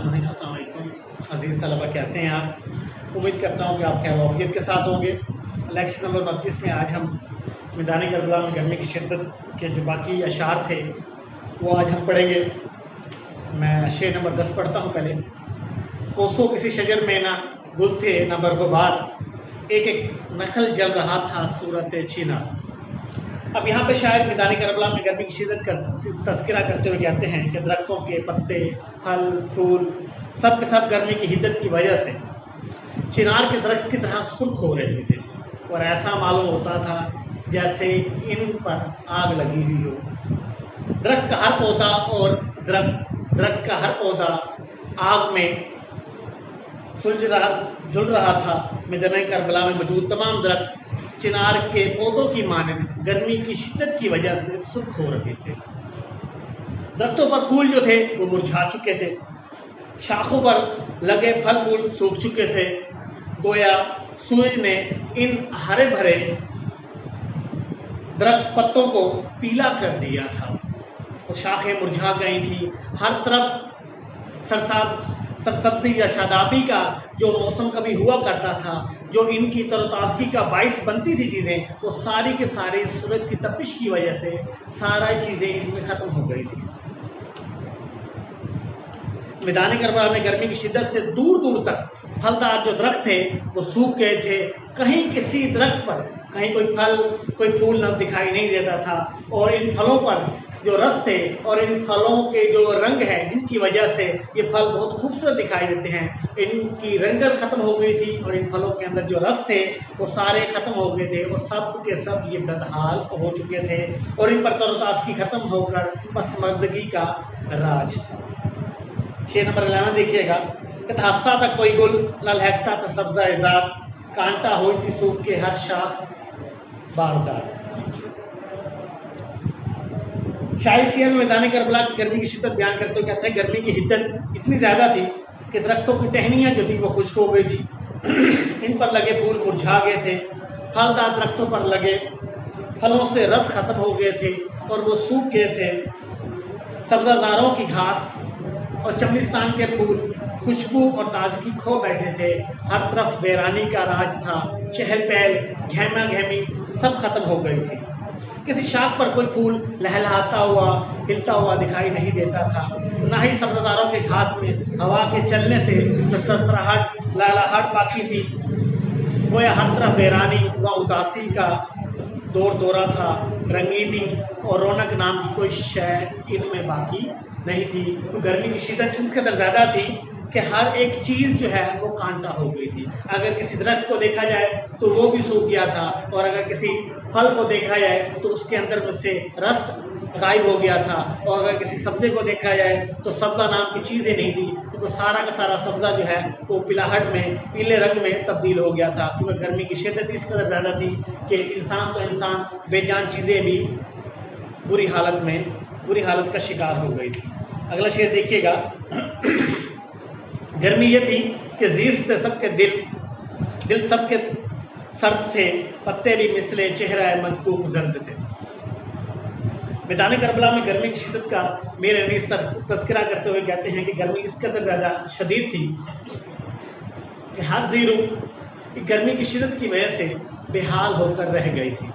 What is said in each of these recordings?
अस्सलाम वालेकुम अज़ीज़ तलबा, कैसे हैं आप। उम्मीद करता हूँ कि आप खैर वाफियत के साथ होंगे। लेक्चर नंबर 32 में आज हम मैदान करबला में गर्मी की शिद्दत के जो बाकी अशार थे वो आज हम पढ़ेंगे। मैं शेर नंबर 10 पढ़ता हूँ पहले। कोसों किसी शजर में ना गुल थे ना बरगुबार, एक एक नखल जल रहा था सूरत चिना। अब यहाँ पे शायद मैदान करबला में गर्मी की शिद्दत का तस्करा करते हुए कहते हैं कि दरख्तों के पत्ते, फल, फूल सब के सब गर्मी की हिद्दत की वजह से चिनार के दरख्त की तरह सुर्ख हो रहे थे और ऐसा मालूम होता था जैसे इन पर आग लगी हुई हो। दरख्त का हर पौधा और दरख्त का हर पौधा आग में झुल रहा था। मैदान करबला में मौजूद तमाम दरख्त चिनार के पौधों की मानद गर्मी की शिद्दत की वजह से सुर्ख हो रहे थे। दरख्तों पर फूल जो थे वो मुरझा चुके थे, शाखों पर लगे फल फूल सूख चुके थे। गोया सूरज ने इन हरे भरे दरख्त पत्तों को पीला कर दिया था और शाखें मुरझा गई थी। हर तरफ सरसब्जी या शादाबी का जो मौसम कभी हुआ करता था, जो इनकी तरोताज़गी का बाइस बनती थी चीज़ें, वो सारी के सारी सूरज की तपिश की वजह से सारी चीज़ें इनमें ख़त्म हो गई थी। मैदान करबला में गर्मी की शिद्दत से दूर दूर तक फलदार जो दरख्त थे वो सूख गए थे। कहीं किसी दरख्त पर कहीं कोई फल कोई फूल न दिखाई नहीं देता था और इन फलों पर जो रस थे और इन फलों के जो रंग है जिनकी वजह से ये फल बहुत खूबसूरत दिखाई देते हैं, इनकी रंगत ख़त्म हो गई थी और इन फलों के अंदर जो रस थे वो सारे ख़त्म हो गए थे और सब के सब ये बदहाल हो चुके थे और इन पर तरोताज़गी ख़त्म होकर पसमर्दगी का राज था। शेर नंबर 11 देखिएगा। हंसता था कोई गुल, ललहकता था सब्जा इजार, कांटा हुई थी सूख के हर शाख बारदार। शायद शेर में मैदान करबला की गर्मी की शिद्दत बयान करते हुए कहते हैं गर्मी की हिद्दत इतनी ज़्यादा थी कि दरख्तों की टहनियाँ जो थी वो खुश्क हो गई थी, इन पर लगे फूल मुरझा गए थे, फलदार दरख्तों पर लगे फलों से रस ख़त्म हो गए थे और वो सूख गए थे। सब्ज़ादारों की घास और चमनिस्तान के फूल खुशबू और ताजगी खो बैठे थे। हर तरफ वीरानी का राज था, चहल पहल गहमा गहमी सब खत्म हो गई थी। किसी शाख पर कोई फूल लहलहाता हुआ हिलता हुआ दिखाई नहीं देता था, ना ही सब्ज़ादारों के घास में हवा के चलने से जो सरसराहट लहलहाट बाकी थी। गोया हर तरफ वीरानी व उदासी का दौर दौरा था। रंगीनी और रौनक नाम की कोई शय इनमें बाकी नहीं थी। तो गर्मी की शिद्दत इस कदर ज़्यादा थी कि हर एक चीज़ जो है वो कांटा हो गई थी। अगर किसी दरख्त को देखा जाए तो वो भी सूख गया था और अगर किसी फल को देखा जाए तो उसके अंदर में से रस गायब हो गया था और अगर किसी सब्ज़े को देखा जाए तो सब्ज़ा नाम की चीज़ें नहीं थी, तो सारा का सारा सब्ज़ा जो है वो पिलाहट में पीले रंग में तब्दील हो गया था। क्योंकि गर्मी की शिद्दत इस कदर ज़्यादा थी कि इंसान तो इंसान बेजान चीज़ें भी बुरी हालत का शिकार हो गई थी। अगला शेर देखिएगा। गर्मी ये थी कि जीज़ थे सबके दिल सबके सर्द थे, पत्ते भी मिसले चेहरा मजकूक जर्द थे। मैदान करबला में गर्मी की शिद्दत का मेरे अनीस तस्करा करते हुए कहते हैं कि गर्मी इस कदर ज़्यादा शदीद थी कि हर ज़ीरो गर्मी की शिद्दत की वजह से बेहाल होकर रह गई थी।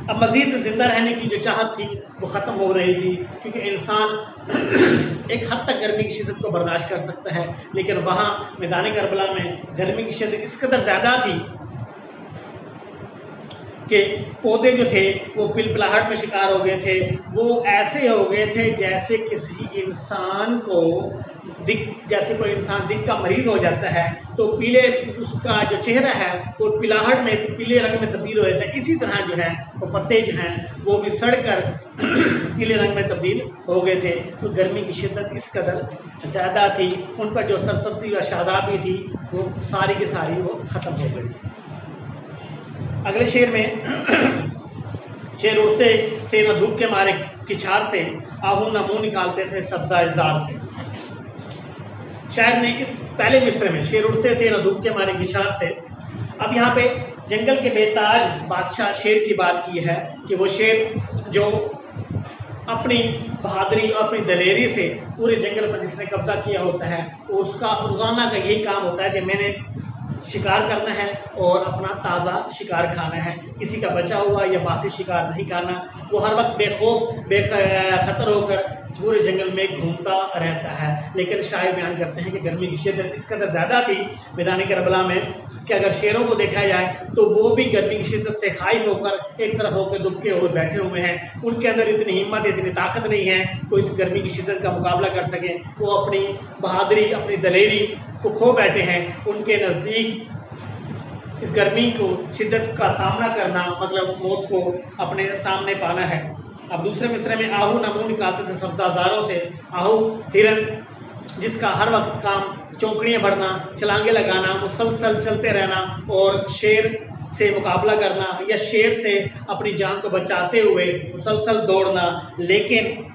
अब मज़ीद ज़िंदा रहने की जो चाहत थी वो ख़त्म हो रही थी, क्योंकि इंसान एक हद तक गर्मी की शिद्दत को बर्दाश्त कर सकता है, लेकिन वहाँ मैदान करबला में गर्मी की शिद्दत इस कदर ज़्यादा थी कि पौधे जो थे वो पिलपिलाहट में शिकार हो गए थे। वो ऐसे हो गए थे जैसे किसी इंसान को जैसे कोई इंसान दिल का मरीज़ हो जाता है तो पीले उसका जो चेहरा है वो पिलाहट में पीले रंग में तब्दील हो जाता है। इसी तरह जो है वो पत्ते जो हैं वो भी सड़कर पीले रंग में तब्दील हो गए थे। तो गर्मी की शिद्दत इस कदर ज़्यादा थी, उन पर जो सरसब्जी व शादाबी थी वो सारी की सारी वो ख़त्म हो गई थी। अगले शेर में शेर उड़ते थे न धूप के मारे किछार से, आहू न मुँह निकालते थे सब्जा इजार से। शायद ने इस पहले मिसरे में शेर उड़ते थे न धूप के मारे किछार से। अब यहाँ पे जंगल के बेताज बादशाह शेर की बात की है कि वो शेर जो अपनी बहादुरी और अपनी दलेरी से पूरे जंगल पर जिसने कब्जा किया होता है, उसका रोज़ाना का यही काम होता है कि मैंने शिकार करना है और अपना ताज़ा शिकार खाना है, किसी का बचा हुआ या बासी शिकार नहीं खाना। वो हर वक्त बेखौफ बेखतर होकर पूरे जंगल में घूमता रहता है। लेकिन शायर बयान करते हैं कि गर्मी की शिद्दत इस कदर ज़्यादा थी मैदान करबला में कि अगर शेरों को देखा जाए तो वो भी गर्मी की शिद्दत से खाइफ होकर एक तरफ होकर दुबके हुए बैठे हुए हैं। उनके अंदर इतनी हिम्मत, इतनी ताकत नहीं है कि इस गर्मी की शिद्दत का मुकाबला कर सकें। वो अपनी बहादुरी, अपनी दलेरी को खो बैठे हैं। उनके नज़दीक इस गर्मी को शिद्दत का सामना करना मतलब मौत को अपने सामने पाना है। अब दूसरे मिसरे में आहू नमून निकालते थे सब्जादारों से। आहू हिरन जिसका हर वक्त काम चौकड़ियाँ भरना, छलांगे लगाना, मुसलसल चलते रहना और शेर से मुकाबला करना या शेर से अपनी जान को बचाते हुए मुसलसल दौड़ना। लेकिन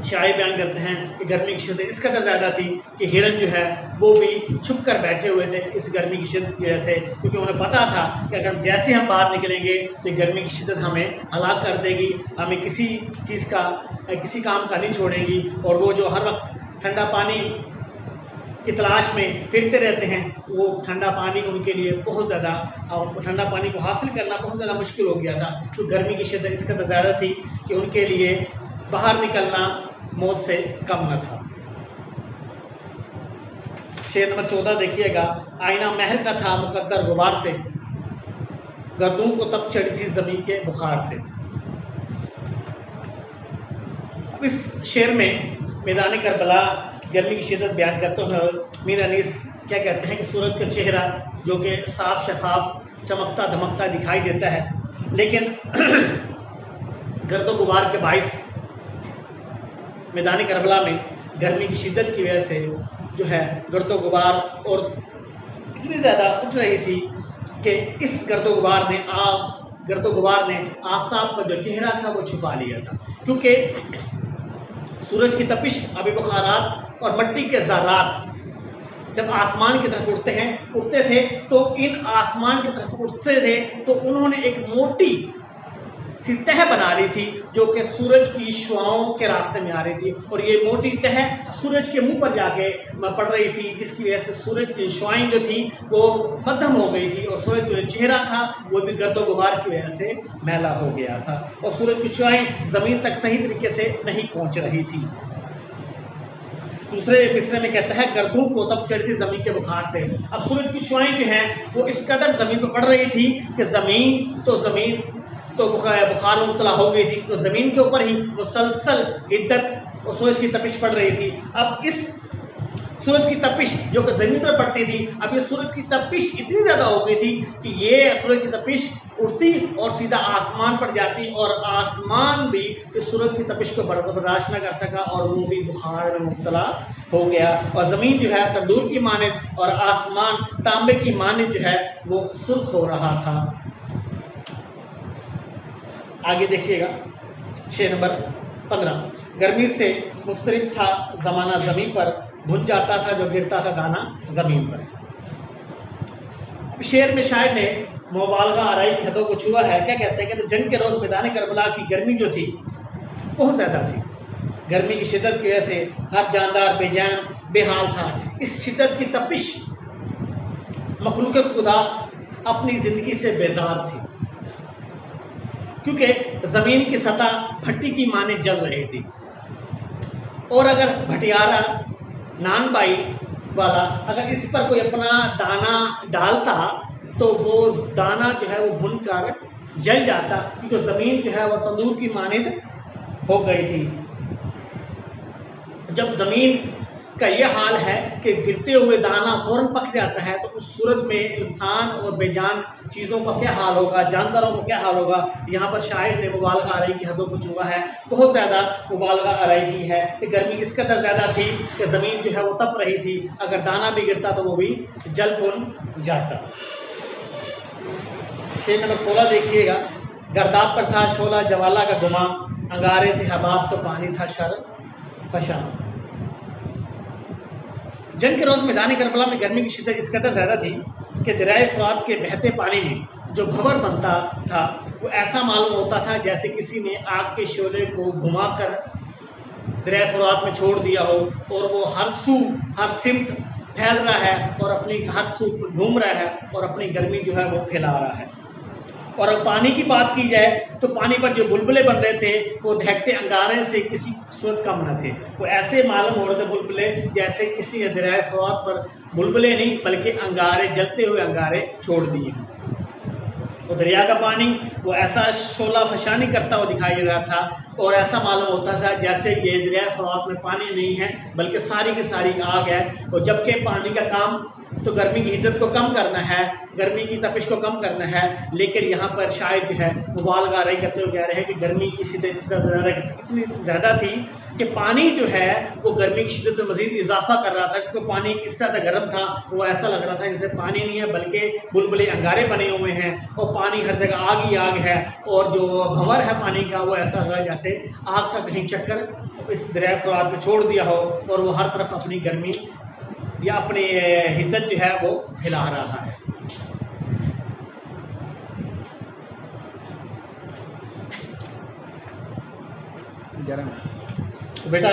शायर बयान करते हैं कि गर्मी की शिद्दत इस कदर ज़्यादा थी कि हिरन जो है वो भी छुप कर बैठे हुए थे इस गर्मी की शिद्दत की वजह से, क्योंकि उन्हें पता था कि अगर जैसे हम बाहर निकलेंगे तो गर्मी की शिद्दत हमें हलाक कर देगी, हमें किसी चीज़ का, किसी काम का नहीं छोड़ेगी। और वो जो हर वक्त ठंडा पानी की तलाश में फिरते रहते हैं, वो ठंडा पानी उनके लिए बहुत ज़्यादा, ठंडा पानी को हासिल करना बहुत ज़्यादा मुश्किल हो गया था। तो गर्मी की शिद्दत इस कदर ज़्यादा थी कि उनके लिए बाहर निकलना मौत से कम न था। शेर नंबर 14 देखिएगा। आईना महर का था मुकद्दर गुबार से, गर्दों को तप चढ़ी थी जमीन के बुखार से। अब इस शेर में मैदान करबला गर्मी की शिद्दत बयान करते हुए मीर अनीस क्या कहते हैं कि सूरज का चेहरा जो कि साफ शफाफ चमकता धमकता दिखाई देता है, लेकिन गर्दो गुबार के बाइस मैदान करबला में गर्मी की शिद्दत की वजह से जो है गर्दो गुबार और इतनी ज़्यादा उठ रही थी कि इस गर्दो गुबार ने आफताब का जो चेहरा था वो छुपा लिया था। क्योंकि सूरज की तपिश, आबी बुखारात और मट्टी के ज़रात जब आसमान की तरफ उठते थे तो इन आसमान की तरफ उठते थे तो उन्होंने एक मोटी सी तह बना ली थी जो कि सूरज की शुआओं के रास्ते में आ रही थी, और ये मोटी तह सूरज के मुंह पर जाके पड़ रही थी, जिसकी वजह से सूरज की शुआएं जो थी वो मध्यम हो गई थी और सूरज का जो चेहरा था वो भी गर्दो गुबार की वजह से मैला हो गया था और सूरज की शुआएं ज़मीन तक सही तरीके से नहीं पहुंच रही थी। दूसरे मिसरे में कहता है गर्दों को तब चढ़ी थी जमीन के बुखार से। अब सूरज की शुआएं जो हैं वो इस कदर ज़मीन पर पड़ रही थी कि ज़मीन तो बुखार में मुब्तला हो गई थी, तो ज़मीन के ऊपर ही मुसलसल हिद्दत और सूरज की तपिश पड़ रही थी। अब इस सूरज की तपिश जो कि ज़मीन पर पड़ती थी, अब ये सूरज की तपिश इतनी ज़्यादा हो गई थी कि ये सूरज की तपिश उड़ती और सीधा आसमान पर जाती और आसमान भी इस सूरज की तपिश को बर्दाश्त न कर सका और वो भी बुखार में मुब्तला हो गया और ज़मीन जो है तंदूर की मानद और आसमान तांबे की मानद जो है वो सुर्ख हो रहा था। आगे देखिएगा शेर नंबर 15। गर्मी से मुस्तरिब था ज़माना ज़मीन पर, भुन जाता था जो गिरता था दाना ज़मीन पर। अब शेर में शायर ने मुबालगा आराई की हदों को छुआ है। क्या कहते हैं कि जंग के रोज़ मैदान करबला की गर्मी जो थी बहुत ज़्यादा थी। गर्मी की शिद्दत की वजह से हर जानदार बेजान बेहाल था। इस शिद्दत की तपिश मखलूक खुदा अपनी ज़िंदगी से बेजार थी, क्योंकि ज़मीन की सतह भट्टी की माने जल रही थी और अगर भटियारा नान बाई वाला अगर इस पर कोई अपना दाना डालता तो वो दाना जो है वो भुन कर जल जाता, क्योंकि ज़मीन जो है वो तंदूर की मानद हो गई थी। जब ज़मीन का यह हाल है कि गिरते हुए दाना फ़ौरन पक जाता है तो उस सूरत में इंसान और बेजान चीज़ों का क्या हाल होगा, जानदारों का क्या हाल होगा। यहाँ पर शायर ने मुबालगा आराई की हदों को छुआ है, बहुत ज़्यादा मुबालगा आराई की है कि गर्मी इस कदर ज़्यादा थी कि ज़मीन जो है वो तप रही थी, अगर दाना भी गिरता तो वो भी जल भुन जाता। शेर नंबर 16 देखिएगा। गर्दाब पर था शोला जवाला का गुमा, अंगारे थे हबाब तो पानी था शर फशा। जंग के रोज़ मैदान करबला में गर्मी की शिद्दत इस कदर ज़्यादा थी कि दरियाए फ़ुरात के बहते पानी में जो भंवर बनता था वो ऐसा मालूम होता था जैसे किसी ने आग के शोले को घुमाकर दरिया फुरात में छोड़ दिया हो और वो हर सिमत फैल रहा है और अपनी हर सू घूम रहा है और अपनी गर्मी जो है वो फैला रहा है। और अब पानी की बात की जाए तो पानी पर जो बुलबुले बन रहे थे वो दहकते अंगारे से किसी सूरत कम न थे। वो ऐसे मालूम हो रहे थे बुलबुले जैसे किसी दरिया फुरात पर बुलबुले नहीं बल्कि अंगारे, जलते हुए अंगारे छोड़ दिए। वो दरिया का पानी वो ऐसा शोला फशानी करता हुआ दिखाई दे रहा था और ऐसा मालूम होता था जैसे ये दरिया फुरात में पानी नहीं है बल्कि सारी की सारी आग है। और जबकि पानी का काम तो गर्मी की हिद्दत को कम करना है, गर्मी की तपिश को कम करना है, लेकिन यहाँ पर शायद जो है वो बालगाराई करते हुए कह रहे हैं कि गर्मी की शिद्दत इतनी ज़्यादा थी कि पानी जो है वो गर्मी की शिद्दत में मज़ीद इजाफा कर रहा था, क्योंकि पानी इस ज़्यादा गर्म था वो ऐसा लग रहा था जैसे पानी नहीं है बल्कि बुलबुले अंगारे बने हुए हैं और पानी हर जगह आग ही आग है। और जो भंवर है पानी का वो ऐसा लग रहा है जैसे आग का कहीं चक्कर इस दरिया फुरात में छोड़ दिया हो और वो हर तरफ अपनी गर्मी या अपनी हिद्दत जो है वो फैला रहा है। तो बेटा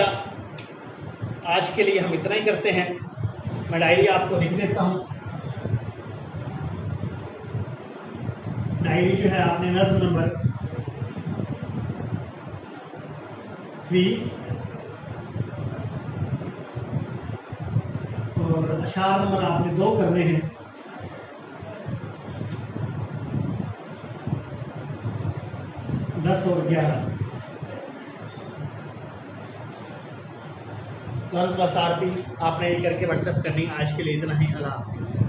आज के लिए हम इतना ही करते हैं। मैं डायरी आपको लिख देता हूँ। डायरी जो है आपने नज़्म नंबर 3 और अशार नंबर आपने 2 करने हैं। और 11 12 प्लस RP आपने ये करके व्हाट्सएप करनी। आज के लिए इतना ही। अल्लाह हाफ़िज़।